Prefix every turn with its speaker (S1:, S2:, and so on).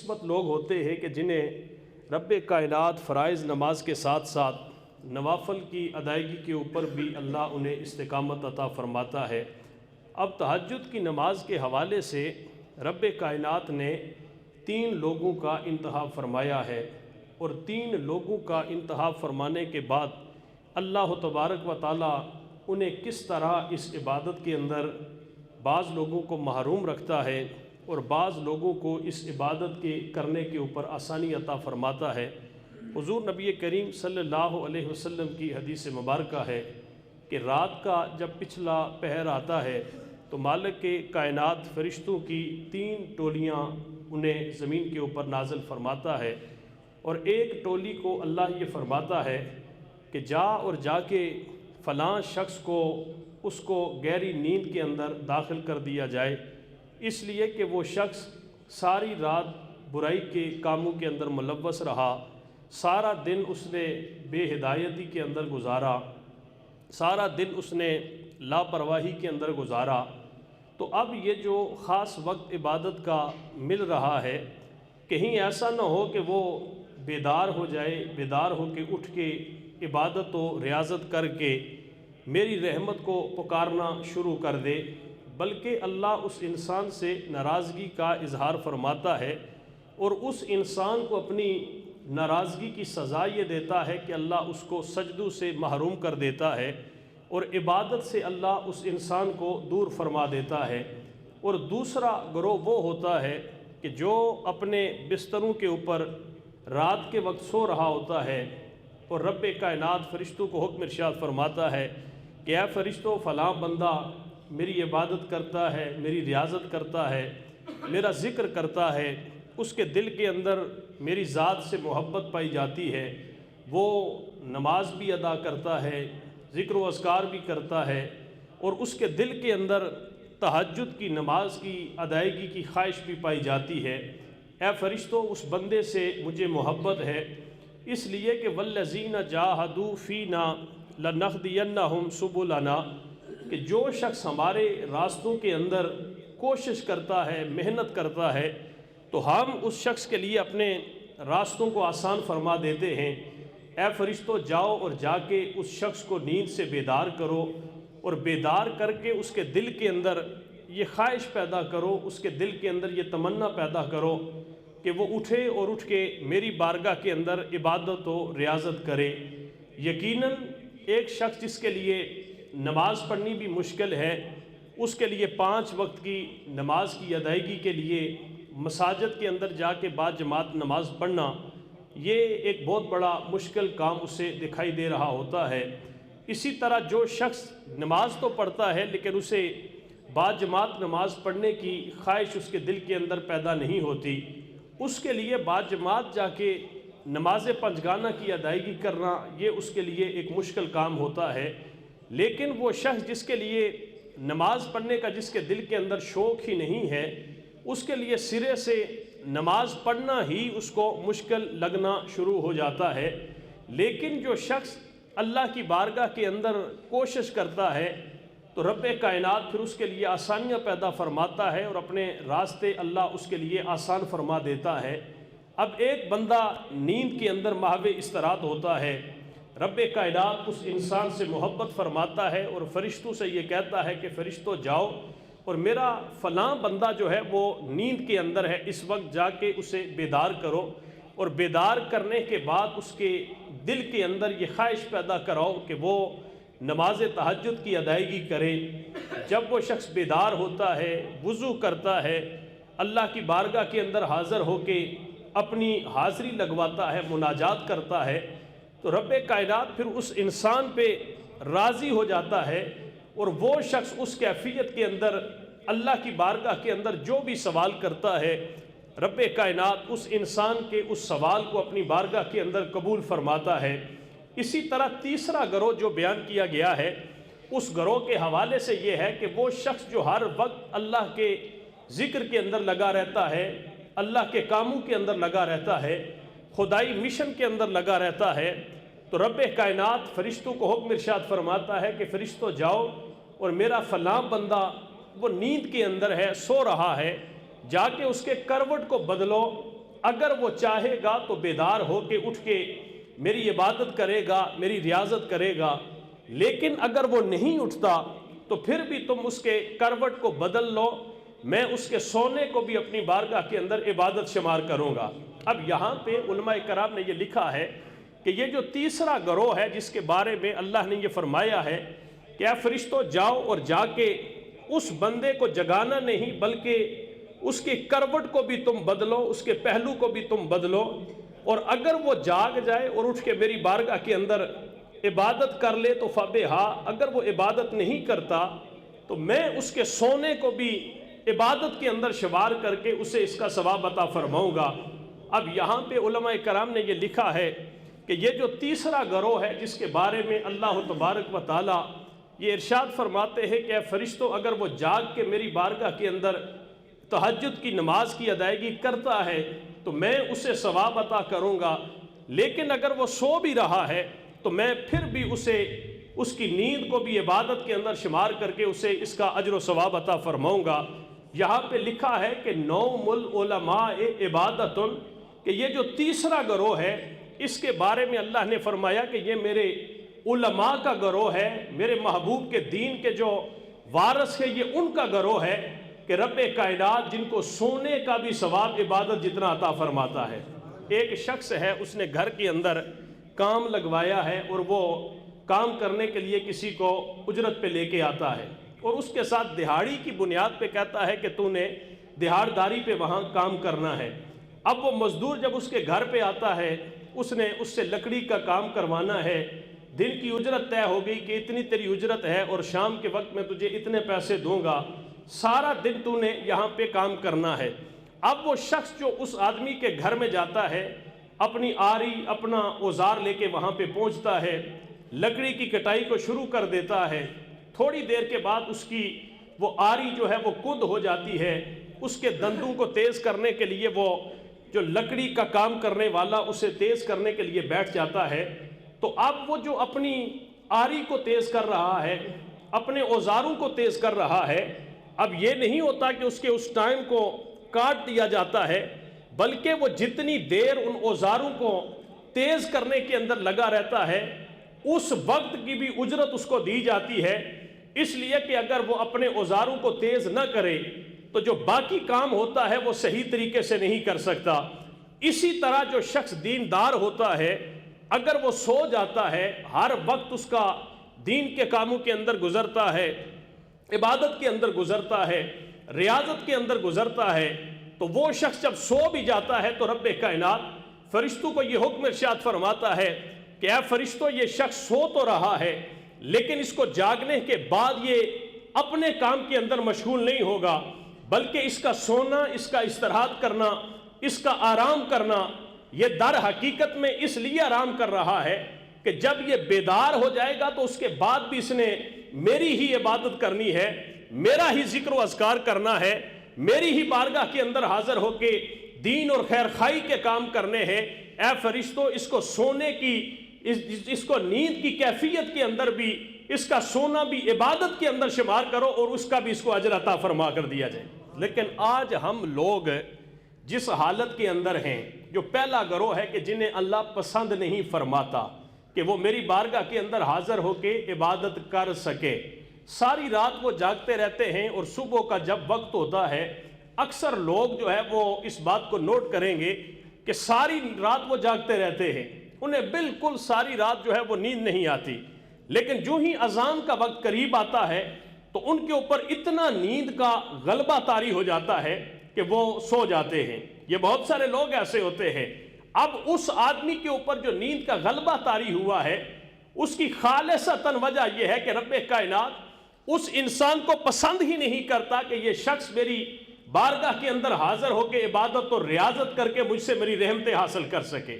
S1: قسمت لوگ ہوتے ہیں کہ جنہیں رب کائنات فرائض نماز کے ساتھ ساتھ نوافل کی ادائیگی کے اوپر بھی اللہ انہیں استقامت عطا فرماتا ہے۔ اب تہجد کی نماز کے حوالے سے رب کائنات نے 3 لوگوں کا انتخاب فرمایا ہے، اور 3 لوگوں کا انتخاب فرمانے کے بعد اللہ تبارک و تعالی انہیں کس طرح اس عبادت کے اندر بعض لوگوں کو محروم رکھتا ہے اور بعض لوگوں کو اس عبادت کے کرنے کے اوپر آسانی عطا فرماتا ہے۔ حضور نبی کریم صلی اللہ علیہ وسلم کی حدیث مبارکہ ہے کہ رات کا جب پچھلا پہر آتا ہے تو مالک کائنات فرشتوں کی 3 ٹولیاں انہیں زمین کے اوپر نازل فرماتا ہے، اور ایک ٹولی کو اللہ یہ فرماتا ہے کہ جا کے فلاں شخص کو اس کو گہری نیند کے اندر داخل کر دیا جائے، اس لیے کہ وہ شخص ساری رات برائی کے کاموں کے اندر ملوث رہا، سارا دن اس نے بے ہدایتی کے اندر گزارا، سارا دن اس نے لاپرواہی کے اندر گزارا۔ تو اب یہ جو خاص وقت عبادت کا مل رہا ہے، کہیں ایسا نہ ہو کہ وہ بیدار ہو جائے، بیدار ہو کے اٹھ کے عبادت و ریاضت کر کے میری رحمت کو پکارنا شروع کر دے، بلکہ اللہ اس انسان سے ناراضگی کا اظہار فرماتا ہے، اور اس انسان کو اپنی ناراضگی کی سزا یہ دیتا ہے کہ اللہ اس کو سجدوں سے محروم کر دیتا ہے، اور عبادت سے اللہ اس انسان کو دور فرما دیتا ہے۔ اور دوسرا گروہ وہ ہوتا ہے کہ جو اپنے بستروں کے اوپر رات کے وقت سو رہا ہوتا ہے، اور رب کائنات فرشتوں کو حکم ارشاد فرماتا ہے کہ اے فرشتوں، فلاں بندہ میری عبادت کرتا ہے، میری ریاضت کرتا ہے، میرا ذکر کرتا ہے، اس کے دل کے اندر میری ذات سے محبت پائی جاتی ہے، وہ نماز بھی ادا کرتا ہے، ذکر و اذکار بھی کرتا ہے، اور اس کے دل کے اندر تہجد کی نماز کی ادائیگی کی خواہش بھی پائی جاتی ہے۔ اے فرشتوں، اس بندے سے مجھے محبت ہے، اس لیے کہ والذین جاہدوا فینا لنہدینہم سبلنا، کہ جو شخص ہمارے راستوں کے اندر کوشش کرتا ہے، محنت کرتا ہے، تو ہم اس شخص کے لیے اپنے راستوں کو آسان فرما دیتے ہیں۔ اے فرشتوں، جاؤ اور جا کے اس شخص کو نیند سے بیدار کرو، اور بیدار کر کے اس کے دل کے اندر یہ خواہش پیدا کرو، اس کے دل کے اندر یہ تمنا پیدا کرو کہ وہ اٹھے اور اٹھ کے میری بارگاہ کے اندر عبادت و ریاضت کرے۔ یقیناً ایک شخص جس کے لیے نماز پڑھنی بھی مشکل ہے، اس کے لیے 5 وقت کی نماز کی ادائیگی کے لیے مساجد کے اندر جا کے بعد جماعت نماز پڑھنا، یہ ایک بہت بڑا مشکل کام اسے دکھائی دے رہا ہوتا ہے۔ اسی طرح جو شخص نماز تو پڑھتا ہے لیکن اسے بعد جماعت نماز پڑھنے کی خواہش اس کے دل کے اندر پیدا نہیں ہوتی، اس کے لیے بعد جماعت جا کے نماز پنجگانہ کی ادائیگی کرنا یہ اس کے لیے ایک مشکل کام ہوتا ہے۔ لیکن وہ شخص جس کے لیے نماز پڑھنے کا جس کے دل کے اندر شوق ہی نہیں ہے، اس کے لیے سرے سے نماز پڑھنا ہی اس کو مشکل لگنا شروع ہو جاتا ہے۔ لیکن جو شخص اللہ کی بارگاہ کے اندر کوشش کرتا ہے تو رب کائنات پھر اس کے لیے آسانیاں پیدا فرماتا ہے، اور اپنے راستے اللہ اس کے لیے آسان فرما دیتا ہے۔ اب ایک بندہ نیند کے اندر محو استراحت ہوتا ہے، رب کائنات اس انسان سے محبت فرماتا ہے اور فرشتوں سے یہ کہتا ہے کہ فرشتوں جاؤ اور میرا فلاں بندہ جو ہے وہ نیند کے اندر ہے، اس وقت جا کے اسے بیدار کرو، اور بیدار کرنے کے بعد اس کے دل کے اندر یہ خواہش پیدا کراؤ کہ وہ نماز تہجد کی ادائیگی کرے۔ جب وہ شخص بیدار ہوتا ہے، وضو کرتا ہے، اللہ کی بارگاہ کے اندر حاضر ہو کے اپنی حاضری لگواتا ہے، مناجات کرتا ہے، تو رب کائنات پھر اس انسان پہ راضی ہو جاتا ہے، اور وہ شخص اس کیفیت کے اندر اللہ کی بارگاہ کے اندر جو بھی سوال کرتا ہے، رب کائنات اس انسان کے اس سوال کو اپنی بارگاہ کے اندر قبول فرماتا ہے۔ اسی طرح تیسرا گروہ جو بیان کیا گیا ہے، اس گروہ کے حوالے سے یہ ہے کہ وہ شخص جو ہر وقت اللہ کے ذکر کے اندر لگا رہتا ہے، اللہ کے کاموں کے اندر لگا رہتا ہے، خدائی مشن کے اندر لگا رہتا ہے، تو رب کائنات فرشتوں کو حکم ارشاد فرماتا ہے کہ فرشتوں جاؤ اور میرا فلاں بندہ وہ نیند کے اندر ہے، سو رہا ہے، جا کے اس کے کروٹ کو بدلو، اگر وہ چاہے گا تو بیدار ہو کے اٹھ کے میری عبادت کرے گا، میری ریاضت کرے گا، لیکن اگر وہ نہیں اٹھتا تو پھر بھی تم اس کے کروٹ کو بدل لو، میں اس کے سونے کو بھی اپنی بارگاہ کے اندر عبادت شمار کروں گا۔ اب یہاں پہ علماء کرام نے یہ لکھا ہے کہ یہ جو تیسرا گروہ ہے جس کے بارے میں اللہ نے یہ فرمایا ہے کہ اے فرشتوں جاؤ اور جا کے اس بندے کو جگانا نہیں بلکہ اس کے کروٹ کو بھی تم بدلو، اس کے پہلو کو بھی تم بدلو، اور اگر وہ جاگ جائے اور اٹھ کے میری بارگاہ کے اندر عبادت کر لے تو فبہا، اگر وہ عبادت نہیں کرتا تو میں اس کے سونے کو بھی عبادت کے اندر شمار کر کے اسے اس کا ثواب عطا فرماؤں گا۔ اب یہاں پہ علماء کرام نے یہ لکھا ہے کہ یہ جو تیسرا گروہ ہے جس کے بارے میں اللہ تبارک و تعالی یہ ارشاد فرماتے ہیں کہ اے فرشتوں اگر وہ جاگ کے میری بارگاہ کے اندر تہجد کی نماز کی ادائیگی کرتا ہے تو میں اسے ثواب عطا کروں گا، لیکن اگر وہ سو بھی رہا ہے تو میں پھر بھی اسے اس کی نیند کو بھی عبادت کے اندر شمار کر کے اسے اس کا اجر و ثواب عطا فرماؤں گا۔ یہاں پہ لکھا ہے کہ نوم العلماء عبادت، کہ یہ جو تیسرا گروہ ہے اس کے بارے میں اللہ نے فرمایا کہ یہ میرے علماء کا گروہ ہے، میرے محبوب کے دین کے جو وارث ہے یہ ان کا گروہ ہے کہ رب کائنات جن کو سونے کا بھی ثواب عبادت جتنا عطا فرماتا ہے۔ ایک شخص ہے، اس نے گھر کے اندر کام لگوایا ہے اور وہ کام کرنے کے لیے کسی کو اجرت پہ لے کے آتا ہے اور اس کے ساتھ دہاڑی کی بنیاد پہ کہتا ہے کہ تو نے دہاڑداری پہ وہاں کام کرنا ہے۔ اب وہ مزدور جب اس کے گھر پہ آتا ہے اس نے اس سے لکڑی کا کام کروانا ہے، دن کی اجرت طے ہو گئی کہ اتنی تیری اجرت ہے اور شام کے وقت میں تجھے اتنے پیسے دوں گا، سارا دن تو نے یہاں پہ کام کرنا ہے۔ اب وہ شخص جو اس آدمی کے گھر میں جاتا ہے اپنی آری اپنا اوزار لے کے وہاں پہ پہنچتا ہے، لکڑی کی کٹائی کو شروع کر دیتا ہے، تھوڑی دیر کے بعد اس کی وہ آری جو ہے وہ کند ہو جاتی ہے، اس کے دندوں کو تیز کرنے کے لیے وہ جو لکڑی کا کام کرنے والا اسے تیز کرنے کے لیے بیٹھ جاتا ہے، تو اب وہ جو اپنی آری کو تیز کر رہا ہے، اپنے اوزاروں کو تیز کر رہا ہے، اب یہ نہیں ہوتا کہ اس کے اس ٹائم کو کاٹ دیا جاتا ہے، بلکہ وہ جتنی دیر ان اوزاروں کو تیز کرنے کے اندر لگا رہتا ہے اس وقت کی بھی اجرت اس کو دی جاتی ہے، اس لیے کہ اگر وہ اپنے اوزاروں کو تیز نہ کرے تو جو باقی کام ہوتا ہے وہ صحیح طریقے سے نہیں کر سکتا۔ اسی طرح جو شخص دیندار ہوتا ہے اگر وہ سو جاتا ہے، ہر وقت اس کا دین کے کاموں کے اندر گزرتا ہے، عبادت کے اندر گزرتا ہے، ریاضت کے اندر گزرتا ہے، تو وہ شخص جب سو بھی جاتا ہے تو رب کائنات فرشتوں کو یہ حکم ارشاد فرماتا ہے کہ اے فرشتوں یہ شخص سو تو رہا ہے لیکن اس کو جاگنے کے بعد یہ اپنے کام کے اندر مشغول نہیں ہوگا، بلکہ اس کا سونا، اس کا استراحت کرنا، اس کا آرام کرنا یہ در حقیقت میں اس لیے آرام کر رہا ہے کہ جب یہ بیدار ہو جائے گا تو اس کے بعد بھی اس نے میری ہی عبادت کرنی ہے، میرا ہی ذکر و اذکار کرنا ہے، میری ہی بارگاہ کے اندر حاضر ہو کے دین اور خیر خواہی کے کام کرنے ہیں۔ اے فرشتوں اس کو سونے کی اس کو نیند کی کیفیت کے اندر بھی اس کا سونا بھی عبادت کے اندر شمار کرو اور اس کا بھی اس کو اجر عطا فرما کر دیا جائے۔ لیکن آج ہم لوگ جس حالت کے اندر ہیں، جو پہلا گروہ ہے کہ جنہیں اللہ پسند نہیں فرماتا کہ وہ میری بارگاہ کے اندر حاضر ہو کے عبادت کر سکے، ساری رات وہ جاگتے رہتے ہیں اور صبح کا جب وقت ہوتا ہے اکثر لوگ جو ہے وہ اس بات کو نوٹ کریں گے کہ ساری رات وہ جاگتے رہتے ہیں، انہیں بالکل ساری رات جو ہے وہ نیند نہیں آتی، لیکن جو ہی اذان کا وقت قریب آتا ہے تو ان کے اوپر اتنا نیند کا غلبہ طاری ہو جاتا ہے کہ وہ سو جاتے ہیں۔ یہ بہت سارے لوگ ایسے ہوتے ہیں۔ اب اس آدمی کے اوپر جو نیند کا غلبہ طاری ہوا ہے اس کی خالصتاً وجہ یہ ہے کہ رب کائنات اس انسان کو پسند ہی نہیں کرتا کہ یہ شخص میری بارگاہ کے اندر حاضر ہو کے عبادت اور ریاضت کر کے مجھ سے میری رحمتیں حاصل کر سکے۔